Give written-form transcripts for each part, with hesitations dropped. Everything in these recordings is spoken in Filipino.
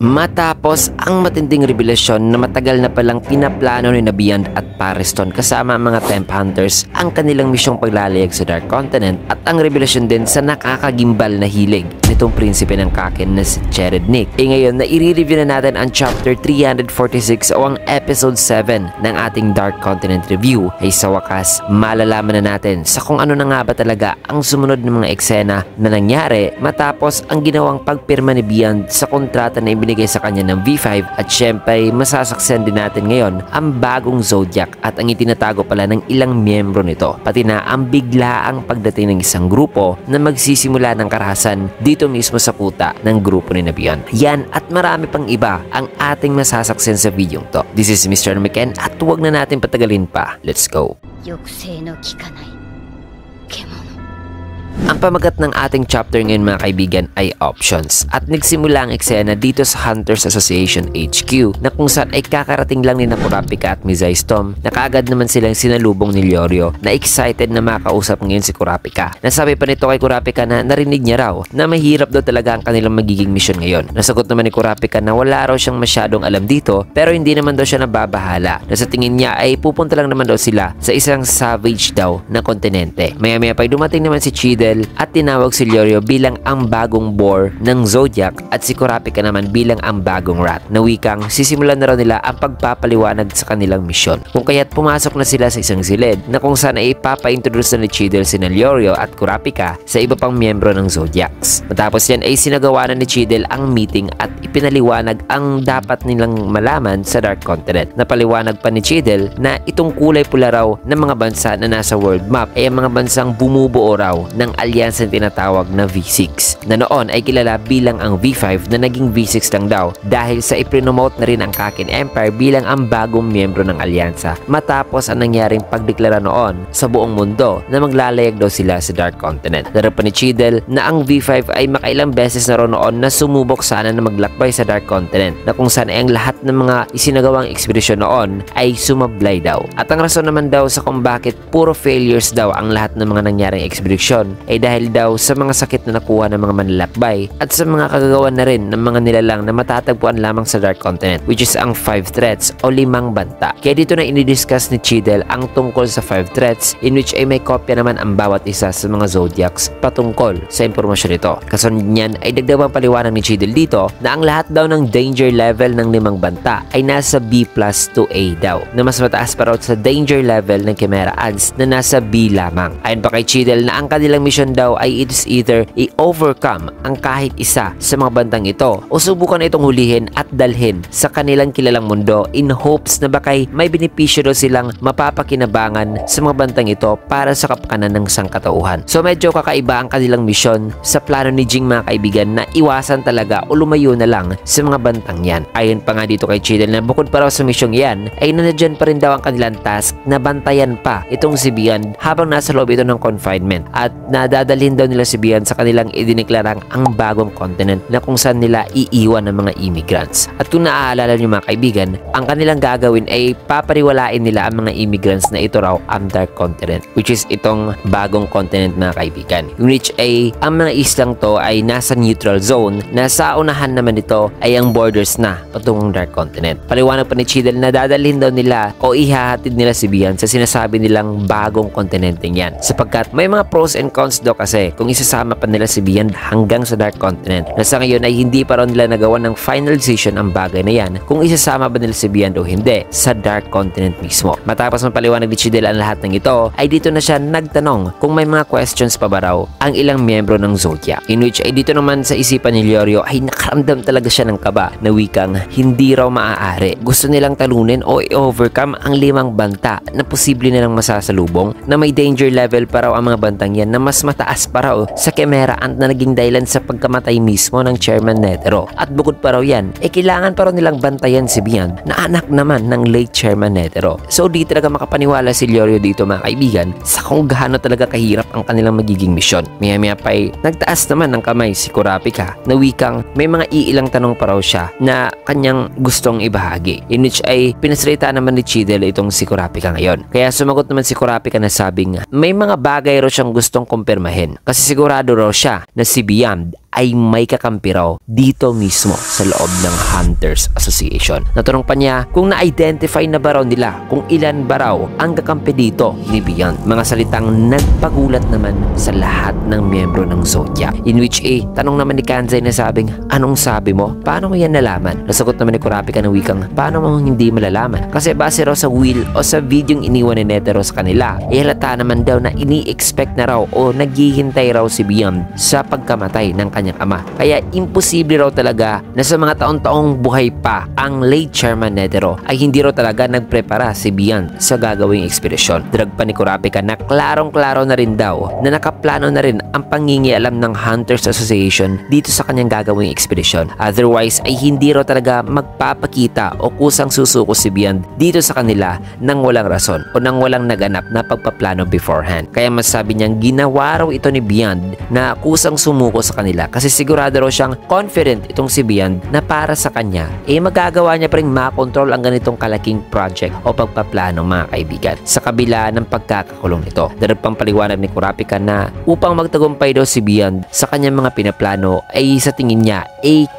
Matapos ang matinding revelasyon na matagal na palang pinaplano ni Beyond at Pariston kasama ang mga Temp Hunters ang kanilang misyong paglalayag sa Dark Continent, at ang revelasyon din sa nakakagimbal na hilig nitong prinsipe ng Kaken na si Jared Nick. Ngayon na i-review na natin ang chapter 346 o ang episode 7 ng ating Dark Continent review, ay sa wakas malalaman na natin sa kung ano na nga ba talaga ang sumunod ng mga eksena na nangyari matapos ang ginawang pagpirma ni Beyond sa kontrata na ibinigay sa kanya ng V5, at syempre masasaksan din natin ngayon ang bagong Zodiac at ang itinatago pala ng ilang miyembro nito, pati na ang biglaang pagdating ng isang grupo na magsisimula ng karahasan dito mismo sa kuta ng grupo ni Beyond. Yan at marami pang iba ang ating masasaksan sa video to. This is Mr. Miken at huwag na natin patagalin pa. Let's go! Ang pamagat ng ating chapter ngayon mga kaibigan ay options, at nagsimula ang eksena dito sa Hunters Association HQ na kung saan ay kakarating lang ni Kurapika at Mizai's Tom na kaagad naman silang sinalubong ni Leorio na excited na makausap ngayon si Kurapika. Nasabi pa nito kay Kurapika na narinig niya raw na mahirap daw talaga ang kanilang magiging mission ngayon. Nasagot naman ni Kurapika na wala raw siyang masyadong alam dito pero hindi naman daw siya nababahala, na sa tingin niya ay pupunta lang naman daw sila sa isang savage daw na kontinente. Maya-maya pa'y dumating naman si Chidel at tinawag si Leorio bilang ang bagong boar ng Zodiac at si Kurapika naman bilang ang bagong rat, na wikang sisimulan na raw nila ang pagpapaliwanag sa kanilang misyon. Kung kaya't pumasok na sila sa isang silid na kung saan ay ipapa-introduce na ni Chidel si Leorio at Kurapika sa iba pang miyembro ng Zodiacs. Matapos yan ay sinagawa na ni Chidel ang meeting at ipinaliwanag ang dapat nilang malaman sa Dark Continent. Napaliwanag pa ni Chidel na itong kulay pula raw ng mga bansa na nasa world map ay ang mga bansang bumubuo raw ng alyansa na tinatawag na V6, na noon ay kilala bilang ang V5 na naging V6 lang daw dahil sa iprinomote na rin ang Kaken Empire bilang ang bagong miyembro ng alyansa matapos ang nangyaring pagdeklara noon sa buong mundo na maglalayag daw sila sa Dark Continent. Laro pa ni Chidel na ang V5 ay makailang beses na raw noon na sumubok sana na maglakbay sa Dark Continent, na kung saan ay ang lahat ng mga isinagawang ekspedisyon noon ay sumablay daw. At ang rason naman daw sa kung bakit puro failures daw ang lahat ng mga nangyaring ekspedisyon ay dahil daw sa mga sakit na nakuha ng mga manlalakbay at sa mga kagagawan na rin ng mga nilalang na matatagpuan lamang sa Dark Continent, which is ang 5 threats o 5 banta. Kaya dito na inidiscuss ni Chidel ang tungkol sa 5 threats, in which ay may kopya naman ang bawat isa sa mga Zodiacs patungkol sa impormasyon nito. Kasunod niyan ay dagdagang paliwanag ni Chidel dito na ang lahat daw ng danger level ng 5 banta ay nasa B+ to A daw, na mas mataas pa raw sa danger level ng Chimera Ants na nasa B lamang. Ayon pa kay Chidel na ang kanilang mission daw ay it is either i-overcome ang kahit isa sa mga bantang ito o subukan na itong hulihin at dalhin sa kanilang kilalang mundo in hopes na bakay may benepisyo daw silang mapapakinabangan sa mga bantang ito para sa kapakanan ng sangkatauhan. So medyo kakaiba ang kanilang misyon sa plano ni Jing mga kaibigan, na iwasan talaga o lumayo na lang sa mga bantang yan. Ayon pa nga dito kay Chidel na bukod pa raw sa misyong yan ay nandiyan pa rin daw ang kanilang task na bantayan pa itong si Beyond habang nasa loob ito ng confinement, at nadadalhin daw nila si Beyond sa kanilang idineklarang ang bagong continent na kung saan nila iiwan ng mga immigrants. At kung naaalala niyo mga kaibigan, ang kanilang gagawin ay papariwalain nila ang mga immigrants na ito raw ang Dark Continent, which is itong bagong continent mga kaibigan, which ay ang mga islang to ay nasa neutral zone na sa unahan naman ito ay ang borders na patungong Dark Continent. Paliwanag pa ni Chidel na dadalhin daw nila o ihahatid nila si Beyond sa sinasabi nilang bagong kontinente yan, sapagkat may mga pros and cons daw kasi kung isasama pa nila si Beyond hanggang sa Dark Continent, na sa ngayon ay hindi pa rin nila nagawa ng final decision ang bagay na yan kung isasama ba nila si Beyond o hindi sa Dark Continent mismo. Matapos mapaliwanag ni Chidel ang lahat ng ito ay dito na siya nagtanong kung may mga questions pa ba raw ang ilang miyembro ng Zodiac, in which ay dito naman sa isipan ni Leorio ay nakaramdam talaga siya ng kaba, na wikang hindi raw maaari. Gusto nilang talunin o i-overcome ang 5 banta na posible nilang masasalubong, na may danger level pa raw ang mga bantang yan na mas mataas pa raw sa Chimera Ant na naging dahilan sa pagkamatay mismo ng Chairman Netero. At bukod pa raw yan, kailangan pa raw nilang bantayan si Beyond na anak naman ng late Chairman Netero. So di talaga makapaniwala si Leorio dito mga kaibigan sa kung gaano talaga kahirap ang kanilang magiging misyon. Maya-maya pa ay nagtaas naman ng kamay si Kurapika, na wikang may mga iilang tanong pa raw siya na kanyang gustong ibahagi, in which ay pinasalita naman ni Chidel itong si Kurapika ngayon. Kaya sumagot naman si Kurapika na sabing may mga bagay raw siyang gustong kumpirmahin kasi sigurado raw siya na si Beyond ay may kakampi raw dito mismo sa loob ng Hunters Association. Natanong pa niya kung na-identify na ba raw nila kung ilan ba raw ang kakampi dito ni Beyond. Mga salitang nagpagulat naman sa lahat ng miyembro ng Zodiac. In which tanong naman ni Kansai na sabing, anong sabi mo? Paano mo yan nalaman? Nasagot naman ni Kurapika ng wikang, paano mo hindi malalaman? Kasi base raw sa will o sa videong iniwan ni Netero sa kanila, halata naman daw na ini-expect na raw o naghihintay raw si Beyond sa pagkamatay ng kanyang ama. Kaya imposible raw talaga na sa mga taon-taong buhay pa ang late Chairman Netero ay hindi raw talaga nagprepara si Beyond sa gagawing ekspedisyon. Drag pa ni Kurapika na klarong-klaro na rin daw na nakaplano na rin ang pangingialam ng Hunters Association dito sa kanyang gagawing ekspedisyon. Otherwise ay hindi raw talaga magpapakita o kusang susuko si Beyond dito sa kanila nang walang rason o nang walang naganap na pagpaplano beforehand. Kaya masabi niyang ginawa raw ito ni Beyond na kusang sumuko sa kanila kasi sigurado raw siyang confident itong si Beyond na para sa kanya magagawa niya pa rin makontrol ang ganitong kalaking project o pagpaplano mga kaibigan sa kabila ng pagkakakulong nito. Darag pang paliwanag ni Kurapika na upang magtagumpay daw si Beyond sa kanyang mga pinaplano ay sa tingin niya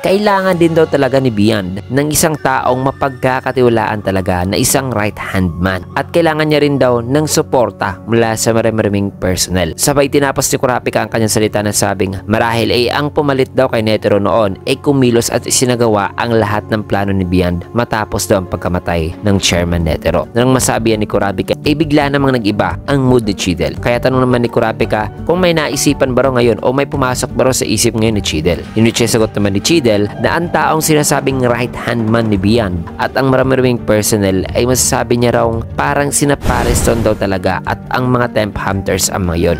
kailangan din daw talaga ni Beyond ng isang taong mapagkakatiwalaan talaga na isang right hand man at kailangan niya rin daw ng suporta mula sa maraming personnel. Sabay tinapos ni Kurapika ang kanyang salita na sabing marahil ang pumalit daw kay Netero noon kumilos at isinagawa ang lahat ng plano ni Beyond matapos daw ang pagkamatay ng Chairman Netero. Nang masabi yan ni Kurapika bigla namang nag-iba ang mood ni Chidel. Kaya tanong naman ni Kurapika kung may naisipan ba raw ngayon o may pumasok ba raw sa isip ngayon ni Chidel. Sagot naman ni Chidel na ang taong sinasabing right hand man ni Beyond at ang maraming personnel ay masasabi niya raw parang sina Pariston daw talaga at ang mga temp hunters ang mga yun.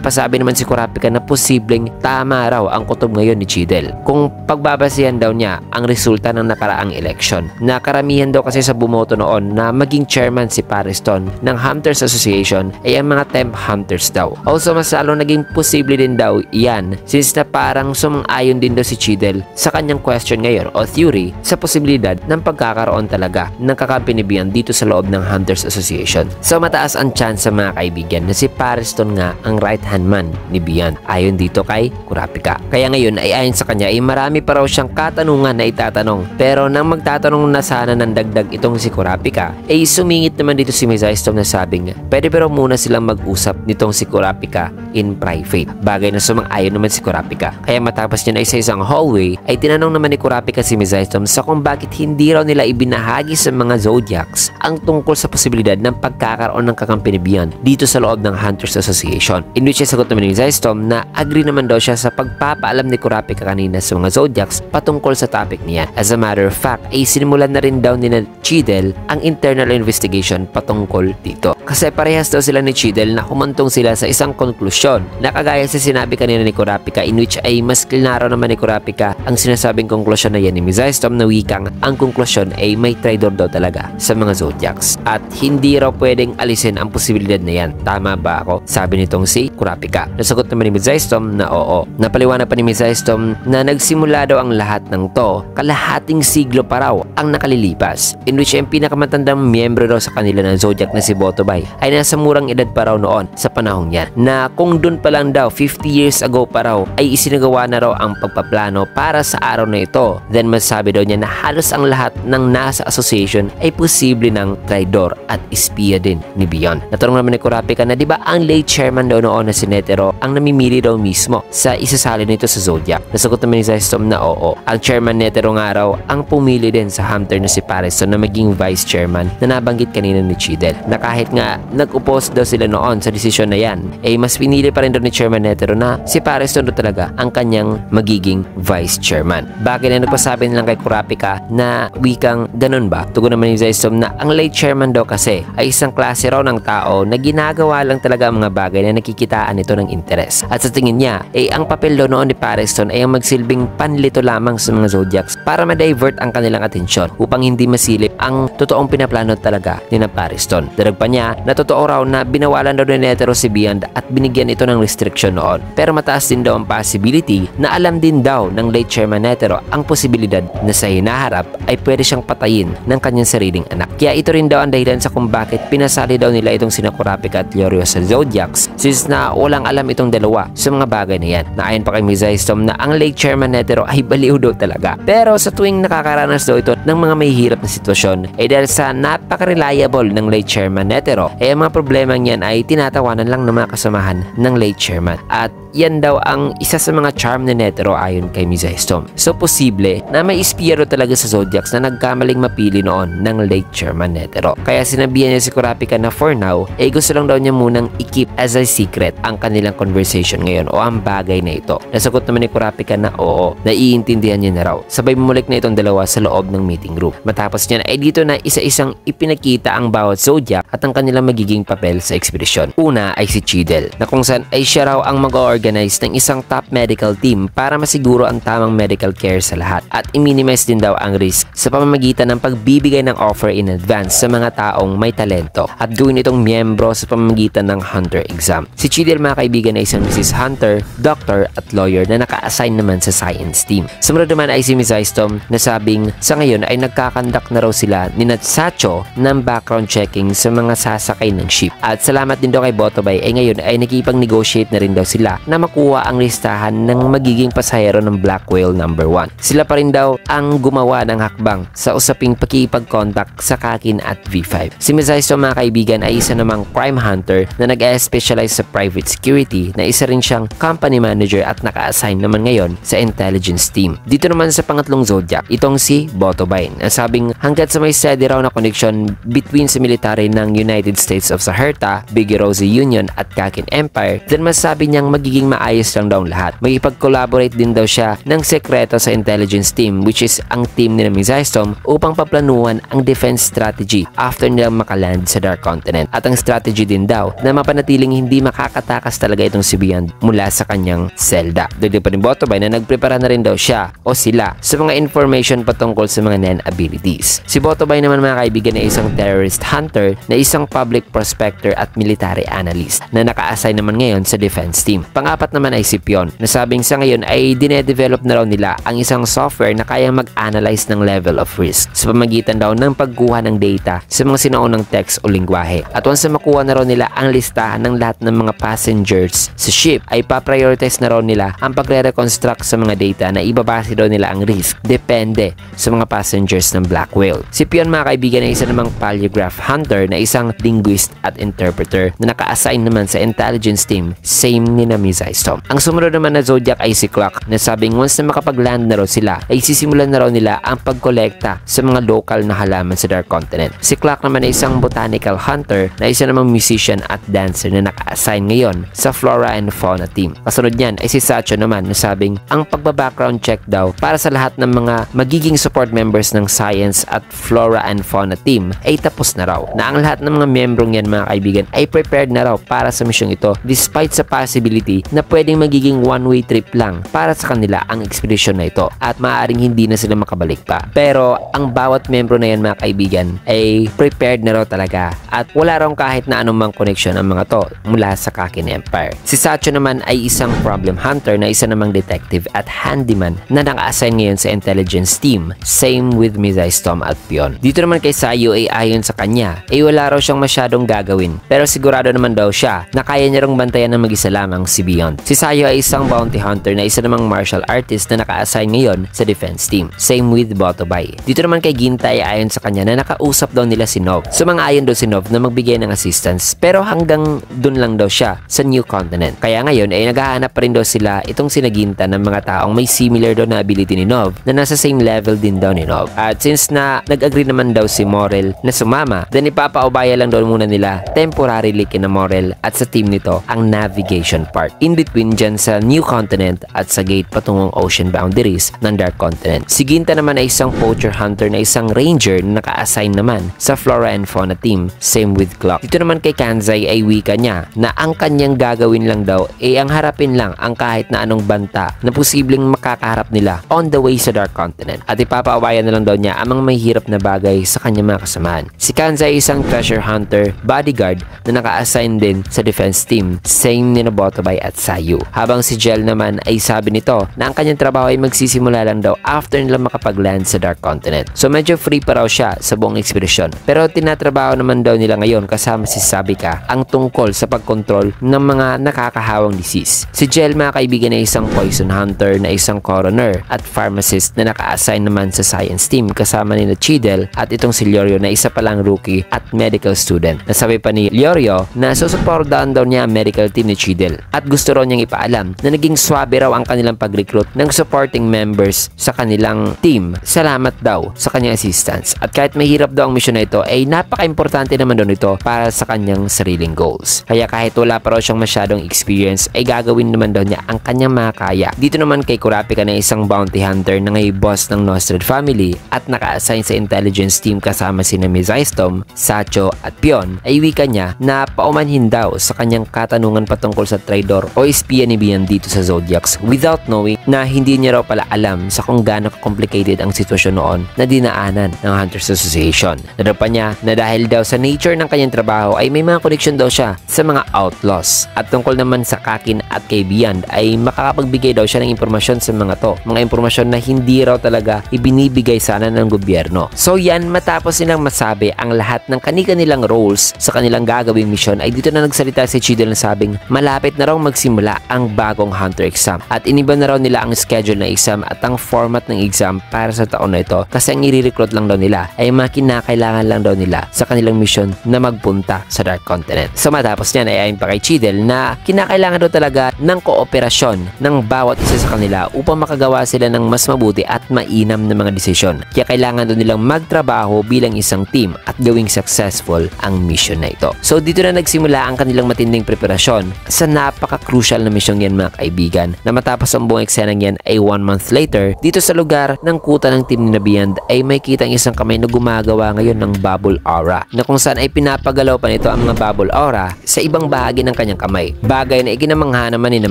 Napasabi naman si Kurapika na posibleng tama raw ang kutob ngayon ni Chidel kung pagbabasihan daw niya ang resulta ng nakaraang election. Nakaramihan daw kasi sa bumoto noon na maging chairman si Pariston ng Hunters Association ay ang mga temp hunters daw. Also mas lalo naging posible din daw yan since na parang sumang-ayon din daw si Chidel sa kanyang question ngayon o theory sa posibilidad ng pagkakaroon talaga ng kakampi ni Beyond dito sa loob ng Hunters Association. So mataas ang chance sa mga kaibigan na si Pariston nga ang right hand man ni Beyond ayon dito kay Kurapika. Kaya ngayon ay ayon sa kanya marami pa raw siyang katanungan na itatanong pero nang magtatanong na sana ng dagdag itong si Kurapika sumingit naman dito si Mizystom na sabing pwede pero muna silang mag-usap nitong si Kurapika in private. Bagay na sumang-ayon naman si Kurapika. Kaya matapos niya sa isang hallway ay tinanong naman ni Kurapika si Mizystom sa kung bakit hindi raw nila ibinahagi sa mga Zodiacs ang tungkol sa posibilidad ng pagkakaroon ng kakampi ni Beyond dito sa loob ng Hunters Association. In which sagot naman ni Mizystom na agree naman daw siya sa pagpapaalam ni Kurapika kanina sa mga Zodiacs patungkol sa topic niya. As a matter of fact, sinimulan na rin daw ni Chidel ang internal investigation patungkol dito. Kasi parehas daw sila ni Chidel na humantong sila sa isang konklusyon na kagaya sa sinabi kanina ni Kurapika in which mas klaro naman ni Kurapika ang sinasabing konklusyon na yan ni Mizystom na wikang ang konklusyon may traitor daw talaga sa mga Zodiacs at hindi raw pwedeng alisin ang posibilidad na yan. Tama ba ako? Sabi nitong si Kurapika. Nasagot naman ni Mizystom na oo. Napaliwanag pa ni Mizystom na nagsimula daw ang lahat ng to kalahating siglo pa raw ang nakalilipas in which ang pinakamatandang miyembro raw sa kanila ng Zodiac na si Botobay ay nasa murang edad pa raw noon sa panahong yan na kung dun pa lang daw 50 years ago pa raw ay isinagawa na raw ang pagpaplano para sa araw na ito. Then masabi daw niya na halos ang lahat ng nasa association ay posible ng traidor at espiya din ni Beyond. Natanong naman ni Kurapika na diba ang late chairman daw noon na si Netero ang namimili daw mismo sa isasali nito sa Zodiac. Nasagot naman ni Mizystom na oo. Ang chairman Netero nga raw ang pumili din sa hunter na si Pariston na maging vice chairman na nabanggit kanina ni Chidel na kahit nga nag-oppose daw sila noon sa desisyon na yan mas pinili pa rin daw ni Chairman Netero na si Pariston daw talaga ang kanyang magiging vice chairman. Bagay na nagpasabi nilang kay Kurapika na wikang ganun ba? Tugon naman ni Mizystom na ang late chairman daw kasi ay isang klase raw ng tao na ginagawa lang talaga ang mga bagay na nakikitaan nito ng interes. At sa tingin niya ang papel daw noon ni Pariston ay ang magsilbing panlito lamang sa mga Zodiacs para ma-divert ang kanilang atensyon upang hindi masilip ang totoong pinaplano talaga ni na Pariston. Darag pa niya na totoo raw na binawalan daw ni Netero si Beyond at binigyan ito ng restriction noon. Pero mataas din daw ang possibility na alam din daw ng late Chairman Netero ang posibilidad na sa hinaharap ay pwede siyang patayin ng kanyang sariling anak. Kaya ito rin daw ang dahilan sa kung bakit pinasali daw nila itong sina Kurapika at Leorio sa Zodiacs, since na walang alam itong dalawa sa mga bagay na yan. Na ayon pa kay Mizystom na ang late Chairman Netero ay baliw daw talaga. Pero sa tuwing nakakaranas daw ito ng mga may hirap na sitwasyon ay dahil sa napaka-reliable ng late Chairman Netero ay ang mga problema niyan ay tinatawanan lang ng mga kasamahan ng late Chairman. At yan daw ang isa sa mga charm ni Netero ayon kay Mizystom. So posible na may ispiyero talaga sa Zodiacs na nagkamaling mapili noon ng late Chairman Netero. Kaya sinabihan niya si Kurapika na for now, gusto lang daw niya munang i-keep as a secret ang kanilang conversation ngayon o ang bagay na ito. Nasagot naman ni Kurapika na oo, naiintindihan niya na raw. Sabay bumalik na itong dalawa sa loob ng meeting room. Matapos niyan ay dito na isa-isang ipinakita ang bawat Zodiac at ang kanilang magiging papel sa ekspedisyon. Una ay si Cheadle, na kung saan ay siya raw ang mag-organize ng isang top medical team para masiguro ang tamang medical care sa lahat at i-minimize din daw ang risk sa pamamagitan ng pagbibigay ng offer in advance sa mga taong may talento at gawin itong miyembro sa pamamagitan ng Hunter exam. Si Cheadle mga kaibigan ay isang Mrs. Hunter, doctor at lawyer na naka-assign naman sa science team. Sumunod naman ay si Mizystom na sabing sa ngayon ay nagkakandak na raw sila ni Natsacho ng background checking sa mga sasakay ng ship. At salamat din daw kay Botobay ay ngayon ay nakipag-negotiate na rin daw sila na makuha ang listahan ng magiging pasahero ng Black Whale number 1. Sila pa rin daw ang gumawa ng hakbang sa usaping pakipag-contact sa Kakin at V5. Si Mizystom mga kaibigan ay isa namang crime hunter na nag-specialize sa private security na isa rin siyang company manager at naka-assign naman ngayon sa intelligence team. Dito naman sa pangatlong Zodiac, itong si Botobay na sabing hanggat sa may steady raw na connection between sa military ng United States of Saherta, Big Rosy Union at Kakin Empire, then masabi niyang magiging maayos lang daw lahat. Magipag-collaborate din daw siya ng sekreto sa intelligence team which is ang team ni Mizystom upang paplanuhan ang defense strategy after nilang makaland sa Dark Continent. At ang strategy din daw na mapanatiling hindi makakatakas talaga itong si Beyond mula sa kanyang selda. Dito pa ni Botobay na nagprepara na rin daw siya o sila sa mga information patungkol sa mga NEN abilities. Si Botobay naman mga kaibigan ay isang terrorist hunter na isang public prospector at military analyst na naka-assign naman ngayon sa defense team. Pangapat naman ay si Pion na sabing sa ngayon ay dinedevelop na raw nila ang isang software na kayang mag-analyze ng level of risk sa pamagitan daw ng pagkuha ng data sa mga sinaunang text o lingwahe. At once na makuha na raw nila ang listahan ng lahat ng mga passengers sa ship ay pa-prioritize na raw nila ang pagre-reconstruct sa mga data na ibabase daw nila ang risk depende sa mga passengers ng Black Whale. Si Pion mga kaibigan ay isa namang polygraph hunter na isang linguist at interpreter na naka-assign naman sa intelligence team, same ni na Mizystom. Ang sumunod naman na Zodiac ay si Clock na sabing once na makapag-land na raw sila ay sisimulan na raw nila ang pagkolekta sa mga local na halaman sa Dark Continent. Si Clock naman ay isang botanical hunter na isa namang musician at dancer na naka-assign ngayon sa Flora and Fauna team. Kasunod niyan ay si Sacho naman na sabing ang pagbabackground check daw para sa lahat ng mga magiging support members ng Science at Flora and Fauna team ay tapos na raw. Na ang lahat ng mga membrong yan mga kaibigan ay prepared na raw para sa misyong ito despite sa possibility na pwedeng magiging one-way trip lang para sa kanila ang ekspedisyon na ito at maaaring hindi na sila makabalik pa. Pero ang bawat membro na yan mga kaibigan ay prepared na raw talaga at wala raw kahit na anumang connection ang mga to mula sa Kakin Empire. Si Sacho naman ay isang problem hunter na isa namang detective at handyman na naka-assign ngayon sa intelligence team, same with Mizystom at Pion. Dito naman kay Sayo ay ayon sa kanya ay wala raw siyang masyadong gagawin pero sigurado naman daw siya na kaya niya rong bantayan ng mag-isa lamang si Beyond. Si Sayo ay isang bounty hunter na isa namang martial artist na naka-assign ngayon sa defense team, same with Botobay. Dito naman kay Gintay ayon sa kanya na nakausap daw nila si Nov. So mga ayon daw si Nov na magbigay ng assistance pero hanggang dun lang daw siya sa New Continent. Kaya ngayon ay naghahanap pa rin daw sila itong sinaginta ng mga taong may similar daw na ability ni Nov na nasa same level din daw ni Nov. At since na nag-agree naman daw si Morel na sumama, then ipapaubaya lang daw muna nila temporarily kina Morel at sa team nito ang navigation part in between dyan sa New Continent at sa gate patungong ocean boundaries ng Dark Continent. Si Ginta naman ay isang poacher hunter na isang ranger na naka-assign naman sa Flora and Fauna team, same with Clock. Dito naman kay Kanzai ay wika niya na ang kanyang gagawin lang daw ay ang harapin lang ang kahit na anong banta na posibleng makakaharap nila on the way sa Dark Continent at ipapaawayan na lang daw niya ang mga may hirap na bagay sa kanyang mga kasamahan. Si Kanza ay isang treasure hunter, bodyguard na naka-assign din sa defense team, same ni Nobotobay at Sayu. Habang si Gel naman ay sabi nito na ang kanyang trabaho ay magsisimula lang daw after nila makapag-land sa Dark Continent. So medyo free pa raw siya sa buong ekspedisyon. Pero tinatrabaho naman daw nila ngayon kasama si Sabika ang tungkol sa pagkontrol ng mga nakakahawang disease. Si Gel mga kaibigan ay isang poison hunter na isang coroner at pharmacist na naka-assign naman sa science team kasama ni Chidel at itong si Leorio na isa palang rookie at medical student. Nasabi pa ni Leorio na susuportahan daw niya ang medical team ni Chidel at gusto raw niyang ipaalam na naging swabe raw ang kanilang pag-recruit ng supporting members sa kanilang team. Salamat daw sa kanyang assistance at kahit mahirap daw ang mission na ito ay napaka-importante naman daw nito para sa kanyang sariling goals. Kaya kahit wala pa raw siyang masyadong experience ay gagawin naman daw niya ang kanyang makakaya. Dito naman kay Kurapika na isang bounty hunter na ngay boss ng Nostrad family at naka-assign sa intelligence team kasama si Mizystom, Sacho at Pion ay wika niya na paumanhin daw sa kanyang katanungan patungkol sa traidor o espiya ni Bian dito sa Zodiacs without knowing na hindi niya raw pala alam sa kung gaano complicated ang sitwasyon noon na dinaanan ng Hunters Association. Nadal pa niya na dahil daw sa nature ng kanyang trabaho ay may mga connection daw siya sa mga outlaws at tungkol naman sa Kakin at kay Bian ay makakapagbigay daw siya ng impormasyon sa mga to. Mga impormasyon na hindi raw talaga ibinibigay sana ng gobyerno. So yan, matapos nilang masabi ang lahat ng kani-kanilang roles sa kanilang gagawing mission ay dito na nagsalita si Chidel na sabing malapit na raw magsimula ang bagong hunter exam at iniba na raw nila ang schedule ng exam at ang format ng exam para sa taon na ito kasi ang i-recruit lang daw nila ay mga kinakailangan lang daw nila sa kanilang mission na magpunta sa Dark Continent. So matapos niyan ay ayon pa kay Chidel na kinakailangan daw talaga ng kooperasyon ng bawat isa sa kanila upang makagawa sila ng mas mabuti at mainam na mga desisyon. Kaya kailangan daw nilang magtrabaho bilang isang team at gawing successful ang mission na ito. So dito na nagsimula ang kanilang matinding preparasyon sa napaka-crucial na mission yan mga kaibigan na matapos ang buong eksenang yan ay 1 month later dito sa lugar ng kuta ng team ni Nabian ay may kitang isang kamay na gumagawa ngayon ng bubble aura na kung saan ay pinapagalaw pa nito ang mga bubble aura sa ibang bahagi ng kanyang kamay. Bagay na iginamangha naman ni na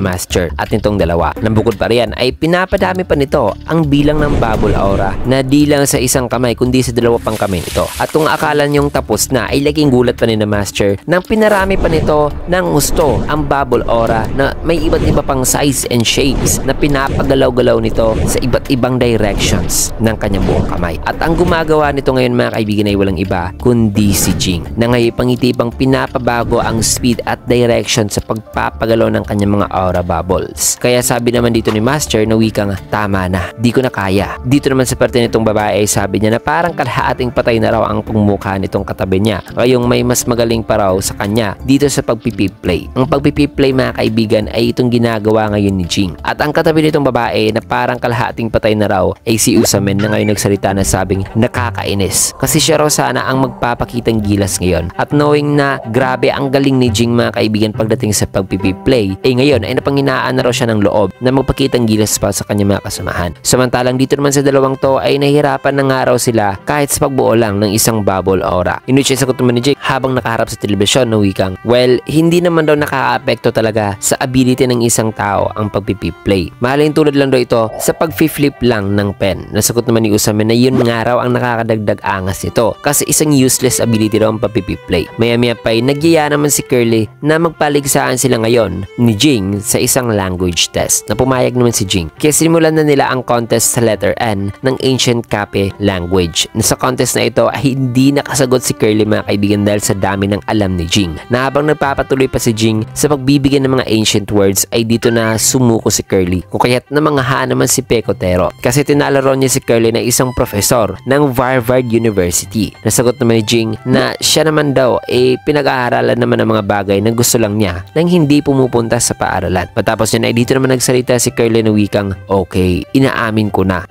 Master at nitong dalawa. Nang bukod pa riyan ay pinapadami pa nito ang bilang ng bubble aura na di lang sa isang kamay kundi sa dalawa pang kamay nito. At kung akala niyong tapos na ay laging gulat pa ni na Master nang pinarami pa nito ng gusto ang bubble aura na may iba't iba pang size and shapes na pinapagalaw-galaw nito sa iba't ibang directions ng kanyang buong kamay. At ang gumagawa nito ngayon mga kaibigan ay walang iba kundi si Jing na ngayon pangitipang pinapabago ang speed at direction sa pagpapagalaw ng kanyang mga aura bubbles. Kaya sabi naman dito ni Master na wikang tama na, di ko na kaya. Dito naman sa parte nitong babae ay sabi niya na parang kalahating patay na raw ang pagmukha nitong katabi niya. Kayong may mas magaling pa raw sa kanya dito sa pagpipiplay. Ang pagpipiplay mga kaibigan ay itong ginagawa ngayon ni Jing. At ang katabi nitong babae na parang kalahating patay na raw ay si Usamen na ngayon nagsalita na sabing nakakainis. Kasi siya raw sana ang magpapakitang gilas ngayon. At knowing na grabe ang galing ni Jing mga kaibigan pagdating sa pagpipiplay, ay ngayon ay napanghinaan na raw siya ng loob na magpakitang gilas pa sa kanyang mga kasamahan. Samantalang dito naman sa dalawang to ay nahihirapan na nga raw sila kahit sa pagbuo lang ng isang bubble aura. Inuchi sa kutuman ni Jing habang nakaharap sa telebisyon na wikang, well, hindi naman daw nakaka-apekto talaga sa ability ng isang tao ang pagpipiplay. Mahalin tulad lang daw ito sa pag-flip lang ng pen. Nasagot naman ni Usame na yun nga raw ang nakakadagdag angas nito kasi isang useless ability raw ang pagpipiplay. Maya-maya pa ay nagyaya naman si Curly na magpaligsaan sila ngayon ni Jing sa isang language test na pumayag naman si Jing. Kaya simulan na nila ang contest sa letter N ng Ancient Kape language. Na sa contest na ito ay hindi nakasagot si Curly mga kaibigan dahil sa dami ng alam ni Jing. Na habang nagpapatuloy pa si Jing sa pagbibigyan ng mga ancient words ay dito na sumuko si Curly. Kung kaya't namangha naman si Pecotero kasi tinalaro niya si Curly na isang profesor ng Harvard University. Nasagot naman ni Jing na siya naman daw pinag-aaralan naman ng mga bagay na gusto lang niya nang hindi pumupunta sa paaralan. Matapos niya ay dito naman nagsalita si Curly na wikang, okay, inaamin ko na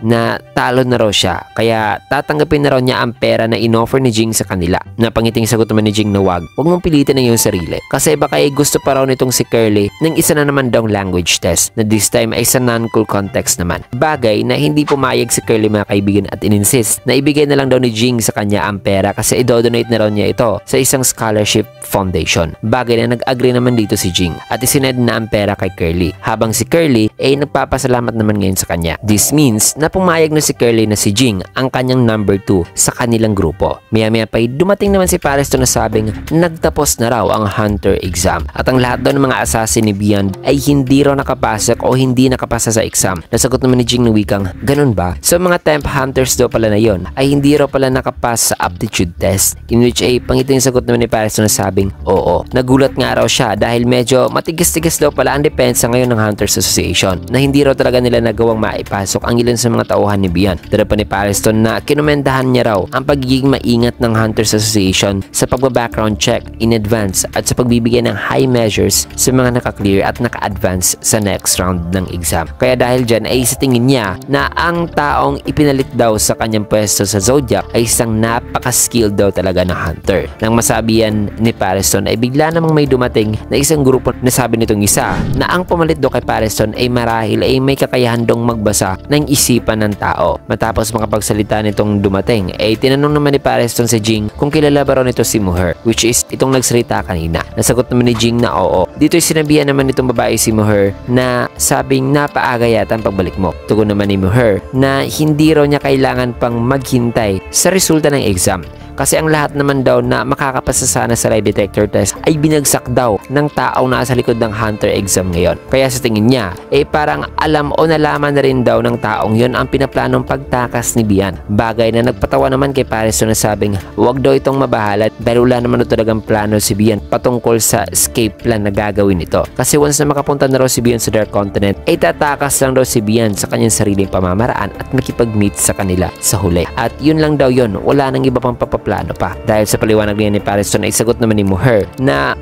talo na raw siya kaya tatanggapin na raw niya ang pera na inoffer ni Jing sa kanila. Napangiting sagot naman ni Jing na wag mong pilitin ang iyong sarili kasi baka gusto pa raw nitong si Curly ng isa na naman daw language test na this time ay sa non-cool context naman. Bagay na hindi pumayag si Curly mga kaibigan at ininsist na ibigay na lang daw ni Jing sa kanya ang pera kasi idodonate na raw niya ito sa isang scholarship foundation. Bagay na nag-agree naman dito si Jing at isinend na ang pera kay Curly habang si Curly ay nagpapasalamat naman ngayon sa kanya. This means na pumayag na si Curly na si Jing ang kanyang number 2 sa kanilang grupo. Maya-maya pa dumating naman si Pariston na sabing nagtapos na raw ang hunter exam at ang lahat daw ng mga assassin ni Beyond ay hindi raw nakapasok o hindi nakapasa sa exam. Nasagot naman ni Jing na wikang, ganun ba? So mga temp hunters daw pala na yon ay hindi raw pala nakapas sa aptitude test, in which ay pangiting sagot naman ni Pariston na sabing oo. Nagulat nga raw siya dahil medyo matigas-tigas daw pala ang depensa ngayon ng Hunters Association na hindi raw talaga nila nagawang maipasok ang ilan sa mga tauhan ni Beyond. Dala pa ni Pariston na kinumendahan niya raw ang pagiging maingat ng Hunters Association sa pagbabackground check in advance at sa pagbibigay ng high measures sa mga naka-clear at naka-advance sa next round ng exam. Kaya dahil dyan ay sa tingin niya na ang taong ipinalit daw sa kanyang pwesto sa Zodiac ay isang napaka-skilled daw talaga na hunter. Nang masabi yan ni Pariston ay bigla namang may dumating na isang grupo na sabi nitong isa na ang pumalit daw kay Pariston ay marahil ay may kakayahan dong magbasa ng isipan ng tao. Matapos makapagsalita nitong dumating ay tinanong naman ni Pariston si Jing kung kilala ba raw nito si Muher, which is itong nagsalita kanina. Nasagot naman ni Jing na oo. Dito'y sinabihan naman nitong babae si Muher na sabing napaaga yata ang pagbalik mo. Tugon naman ni Muher na hindi raw niya kailangan pang maghintay sa resulta ng exam. Kasi ang lahat naman daw na makakapasa sana sa lie detector test ay binagsak daw ng taong nasa likod ng hunter exam ngayon. Kaya sa tingin niya, parang alam o nalaman na rin daw ng taong yon ang pinaplanong pagtakas ni Beyond. Bagay na nagpatawa naman kay Pariston na sabing huwag daw itong mabahala dahil wala naman daw talagang plano si Beyond patungkol sa escape plan na gagawin nito. Kasi once na makapunta na raw si Beyond sa Dark Continent, ay tatakas lang daw si Beyond sa kanyang sariling pamamaraan at makipag-meet sa kanila sa huli. At yun lang daw yun, wala nang iba pang papaplano pa. Dahil sa paliwanag niya ni Pariston ay sagot naman ni Muher na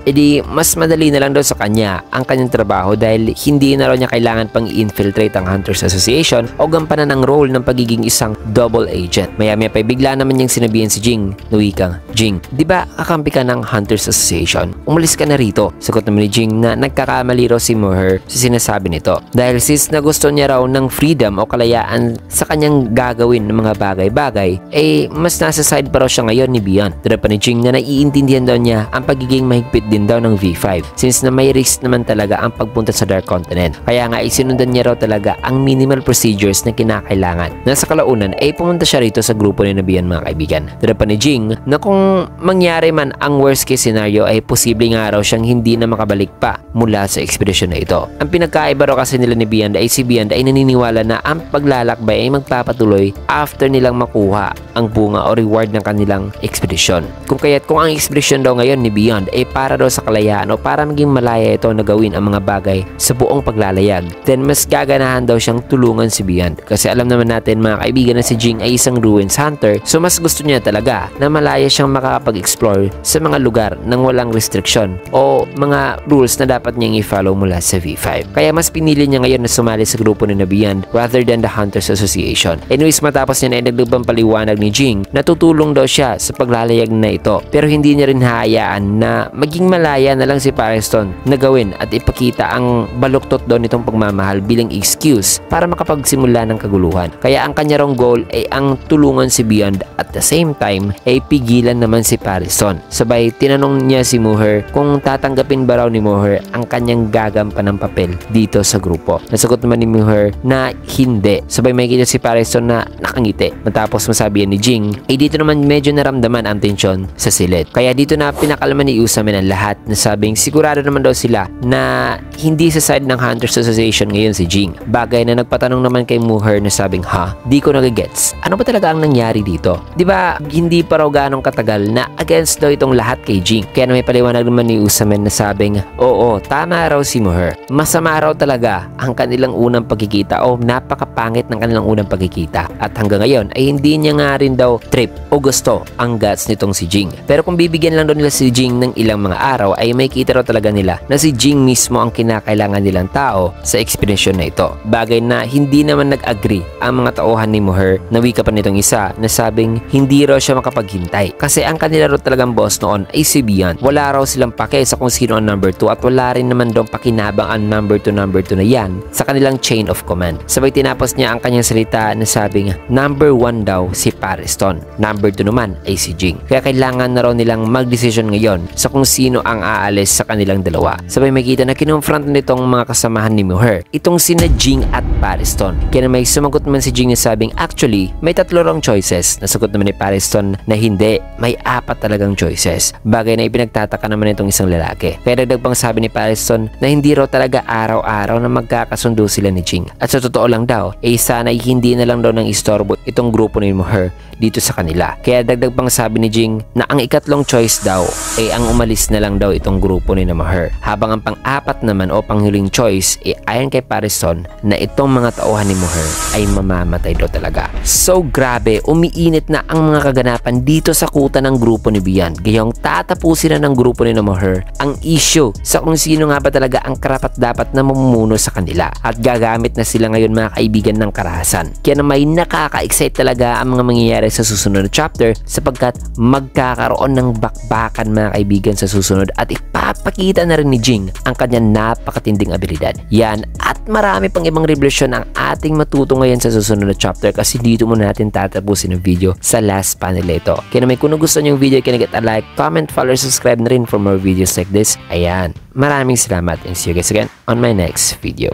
mas madali na lang daw sa kanya ang kanyang trabaho dahil hindi na raw niya kailangan pang i-infiltrate ang Hunters Association o gampanan ang role ng pagiging isang double agent. Maya-maya pa bigla naman niyang sinabihan si Jing na wikang, Jing, di ba kakampi ka ng Hunters Association? Umalis ka na rito. Sagot naman ni Jing na nagkakamali raw si Muher sa sinasabi nito. Dahil since na gusto niya raw ng freedom o kalayaan sa kanyang gagawin ng mga bagay-bagay, mas nasa side pa raw siya ngayon ni Beyond. Dala pa ni Jing na naiintindihan daw niya ang pagiging mahigpit din daw ng V5 since na may risk naman talaga ang pagpunta sa Dark Continent. Kaya nga isinundan niya raw talaga ang minimal procedures na kinakailangan. Nasa kalaunan ay pumunta siya rito sa grupo ni Beyond mga kaibigan. Dala pa ni Jing na kung mangyari man ang worst case scenario ay posibleng nga raw siyang hindi na makabalik pa mula sa ekspedisyon na ito. Ang pinagkaiba raw kasi nila ni Beyond ay si Beyond ay naniniwala na ang paglalakbay ay magpapatuloy after nilang makuha ang bunga o reward ng kanilang ekspedisyon. Kung ang ekspedisyon daw ngayon ni Beyond ay para daw sa kalayaan o para maging malaya ito na gawin ang mga bagay sa buong paglalayag, then mas gaganahan daw siyang tulungan si Beyond. Kasi alam naman natin mga kaibigan na si Jing ay isang ruins hunter, so mas gusto niya talaga na malaya siyang makakapag-explore sa mga lugar nang walang restriction o mga rules na dapat niyang i-follow mula sa V5. Kaya mas pinili niya ngayon na sumali sa grupo ni Beyond rather than the Hunters Association. Anyways, matapos niya na naglubang paliwanag ni Jing, natutulong daw siya sa paglalayag na ito. Pero hindi niya rin hayaan na maging malaya na lang si Pariston na gawin at ipakita ang baluktot daw nitong pagmamahal bilang excuse para makapagsimula ng kaguluhan. Kaya ang kanya rong goal ay ang tulungan si Beyond at the same time ay pigilan naman si Pariston. Sabay tinanong niya si Muher kung tatanggapin ba raw ni Muher ang kanyang gagampan ng papel dito sa grupo. Nasagot naman ni Muher na hindi. Sabay makikita si Pariston na nakangiti. Matapos masabihan ni Jing ay dito naman medyo naramdaman ang tensyon sa silid. Kaya dito na pinakalma ni Usame ang lahat na sabing sigurado naman daw sila na hindi sa side ng Hunters Association ngayon si Jing. Bagay na nagpatanong naman kay Muher na sabing di ko nagigets. Ano ba talaga ang nangyari dito? Diba hindi pa raw ganong katagal na against daw itong lahat kay Jing. Kaya na may paliwanag naman ni Usame na sabing oo, tama raw si Muher. Masama raw talaga ang kanilang unang pagkikita o napakapangit ng kanilang unang pagkikita. At hanggang ngayon ay hindi niya nga rin daw trip o gusto ang guts nitong si Jing. Pero kung bibigyan lang daw nila si Jing ng ilang mga araw ay may kita raw talaga nila na si Jing mismo ang kinakailangan nilang tao sa ekspedisyon na ito. Bagay na hindi naman nag-agree ang mga tauhan ni Muher na wika pa nitong isa na sabing hindi raw siya makapaghintay. Kasi ang kanila raw talagang boss noon ay si Beyond. Wala raw silang pake sa kung sino ang number 2 at wala rin naman daw pakinabang ang number 2 na yan sa kanilang chain of command. Sabay tinapos niya ang kanyang salita na sabing number 1 daw si Pariston. Number 2 naman ay si Jing. Kaya kailangan na raw nilang mag-decision ngayon sa kung sino ang aalis sa kanilang dalawa. Sabay makita na kinonfront nitong mga kasamahan ni Muher, itong sina Jing at Pariston. Kaya na may sumagot man si Jing na sabing actually may 3 wrong choices. Nasagot naman ni Pariston na hindi, may 4 talagang choices. Bagay na ipinagtataka naman itong isang lalaki. Kaya dagdag pang sabi ni Pariston na hindi raw talaga araw-araw na magkakasundo sila ni Jing. At sa totoo lang daw, sana'y hindi na lang daw nang istorbo itong grupo ni Muher dito sa kanila. Kaya dagdag pang sabi ni Jing na ang ikatlong choice daw ay ang umalis na lang daw itong grupo ni Muher. Habang ang pang-4 naman o panghuling choice ayon kay Pariston na itong mga tauhan ni Muher ay mamamatay daw talaga. So grabe, umiinit na ang mga kaganapan dito sa kuta ng grupo ni Bian. Gayong tatapusin na ng grupo ni Muher ang issue sa kung sino nga ba talaga ang karapat-dapat na mamumuno sa kanila. At gagamit na sila ngayon mga kaibigan ng karahasan. Kaya na may nakaka-excite talaga ang mga mangyayari sa susunod na chapter sapagkat magkakaroon ng bakbakan mga kaibigan sa susunod at ipapakita na rin ni Jing ang kanyang napakatinding abilidad. Yan at marami pang ibang revelasyon ang ating matuto ngayon sa susunod na chapter kasi dito muna natin tatapusin ang video sa last panel ito. Kaya naman kung gusto nyo yung video, kinagat a like, comment, follow, subscribe na rin for more videos like this. Ayan, maraming salamat and see you guys again on my next video.